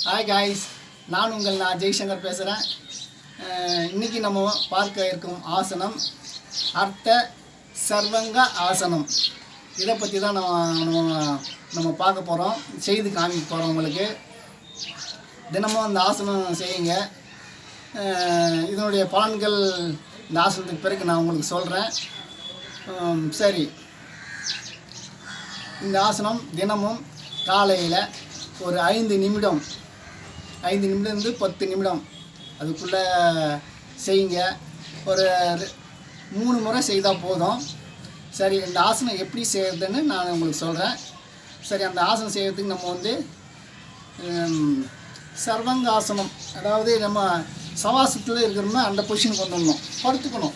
Hi guys, நான் ஜெய்சங்கர் பேசுகிறேன். இன்றைக்கி நம்ம பார்க்க இருக்கும் ஆசனம் அர்த்த சர்வங்க ஆசனம். இதை பற்றி தான் நம்ம பார்க்க போகிறோம், செய்து காமிக்க போகிறோம். உங்களுக்கு தினமும் அந்த ஆசனம் செய்யுங்க. இதனுடைய பலன்கள் இந்த ஆசனத்துக்கு பிறகு நான் உங்களுக்கு சொல்கிறேன். சரி, இந்த ஆசனம் தினமும் காலையில் ஒரு 5 நிமிடம்லேருந்து 10 நிமிடம் அதுக்குள்ளே செய்யுங்க. ஒரு 3 முறை செய்தால் போதும். சரி, இந்த ஆசனம் எப்படி செய்கிறதுன்னு நான் உங்களுக்கு சொல்கிறேன். சரி, அந்த ஆசனம் செய்கிறதுக்கு நம்ம சர்வங்க ஆசனம், அதாவது நம்ம சவாசத்தில் இருக்கிறோம்னா அந்த பொசிஷன் கொண்டு வரணும். படுத்துக்கணும்.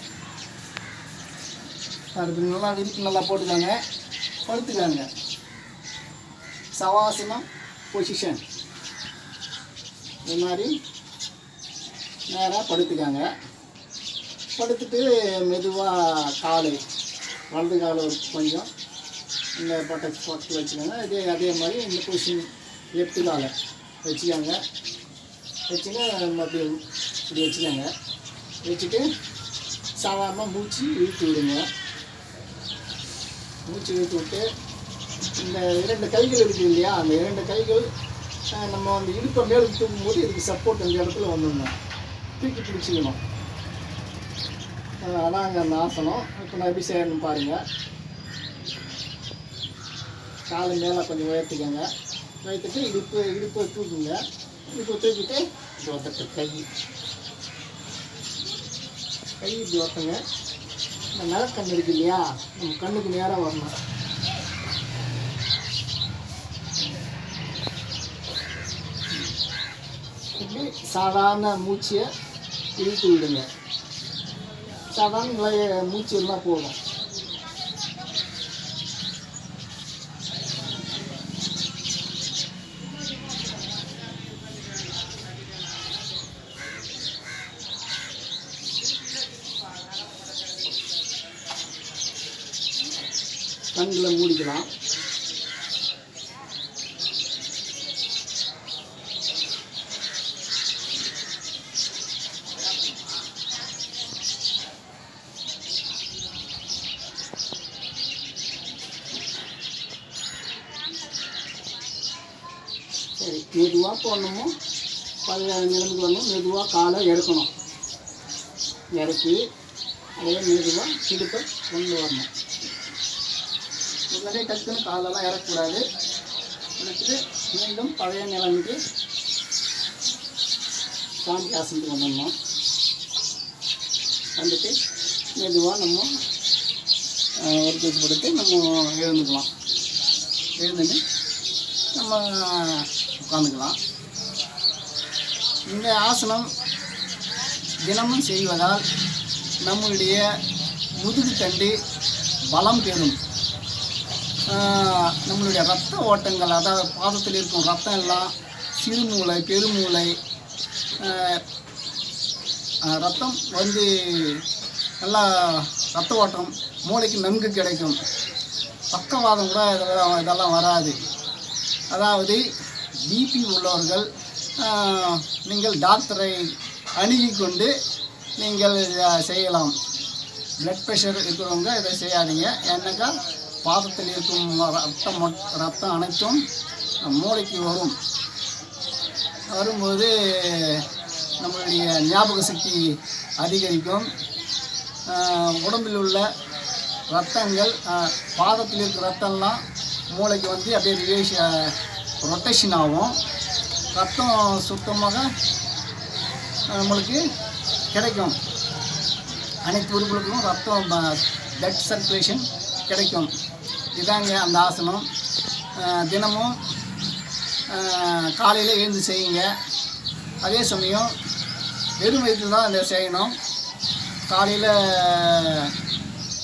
அதுக்கு நல்லா விரிப்பு நல்லா போட்டுக்காங்க, படுத்துக்காங்க. சவாசனம் பொசிஷன் இது மாதிரி நேராக படுத்துக்காங்க. படுத்துட்டு மெதுவாக வலது காலை கொஞ்சம் இந்த பட்டத்தில் வச்சுக்கோங்க. அதே மாதிரி இந்த பொசிஷன் லெஃப்ட் காலை வச்சுக்காங்க. வச்சுட்டு அப்படி இப்படி வச்சுக்கோங்க. வச்சுட்டு சாதாரணமாக மூச்சு இழுத்து விடுங்க. மூச்சு இழுத்து விட்டு இந்த 2 கைகள் இருக்குது இல்லையா, அந்த 2 கைகள் நம்ம அந்த இடுப்பை மேலே தூக்கும்போது இதுக்கு சப்போர்ட் அந்த இடத்துல வந்துடணும். தூக்கி பிடிச்சிக்கணும். அதாங்க அந்த ஆசனம். இப்போ நான் எப்படி செய்யணும்னு பாருங்கள். காலை மேலே கொஞ்சம் உயர்த்திக்கோங்க. உயர்த்திட்டு இடுப்பை தூக்குங்க. இடுப்பை தூக்கிட்டு ஒருத்தட்டு கை இப்படி ஒருத்தங்க. இந்த நிலக்கண் இருக்கு இல்லையா, நம்ம கண்ணுக்கு நேராக வரணும். இப்படி சாதாரண மூச்சியை இழுத்து விடுங்க. சாதாரண மூச்சு எல்லாம் போகும். கண்களை மூடிக்கலாம். சரி, மெதுவாக போடணுமோ பழைய நிலைமைக்கு வரணும். மெதுவாக காலை இறக்கணும். இறக்கி அதே மெதுவாக இடுப்பை கொண்டு வரணும். உடனே டக்குன்னு காலெல்லாம் இறக்கக்கூடாது. இறக்கிட்டு மீண்டும் பழைய நிலைமைக்கு சாந்தி ஆசனத்துக்கு வந்துடணும். வந்துட்டு மெதுவாக நம்ம ஒரு தூக்கி போட்டு நம்ம எழுந்துக்கலாம். எழுந்துட்டு நம்ம உட்காந்துக்கலாம். இந்த ஆசனம் தினமும் செய்வதால் நம்மளுடைய முதுகு தண்டு பலம் பெறும். நம்மளுடைய இரத்த ஓட்டங்கள், அதாவது பாதத்தில் இருக்கும் ரத்தம் எல்லாம் சிறுமூளை பெருமூளை ரத்தம் நல்லா ரத்த ஓட்டம் மூளைக்கு நன்கு கிடைக்கும். பக்கவாதம் கூட இதெல்லாம் வராது. அதாவது பிபி உள்ளவர்கள் நீங்கள் டாக்டரை அணுகி கொண்டு நீங்கள் செய்யலாம். பிளட் ப்ரெஷர் இருக்கிறவங்க இதை செய்யாதீங்க. ஏன்னாக்கா பாதத்தில் இருக்கும் ரத்தம் அனைத்தும் மூளைக்கு வரும்போது நம்மளுடைய ஞாபக சக்தி அதிகரிக்கும். உடம்பில் உள்ள ரத்தங்கள் பாதத்தில் இருக்கிற ரத்தம்லாம் மூளைக்கு அப்படியே ரொட்டேஷன் ஆகும். ரத்தம் சுத்தமாக நம்மளுக்கு கிடைக்கும். அனைத்து உறுப்புகளுக்கும் ரத்தம் பிளட் சர்க்குலேஷன் கிடைக்கும். இதாங்க அந்த ஆசனம். தினமும் காலையில் எழுந்து செய்யுங்க. அதே சமயம் வெறும் வயிற்றில் தான் இதை செய்யணும். காலையில்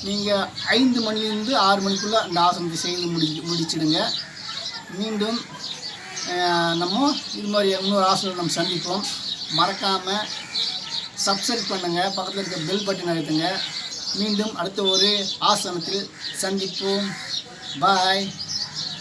நீங்கள் 5 மணிலேருந்து 6 மணிக்குள்ளே அந்த ஆசனத்தை செய்து முடிச்சிடுங்க. மீண்டும் நம்ம இது மாதிரி இன்னொரு ஆசனம் நம்ம சந்திப்போம். மறக்காமல் சப்ஸ்கிரைப் பண்ணுங்கள், பக்கத்தில் இருக்க பெல் பட்டன் அழுத்துங்க. மீண்டும் அடுத்த ஒரு ஆசனத்தில் சந்திப்போம். பாய்.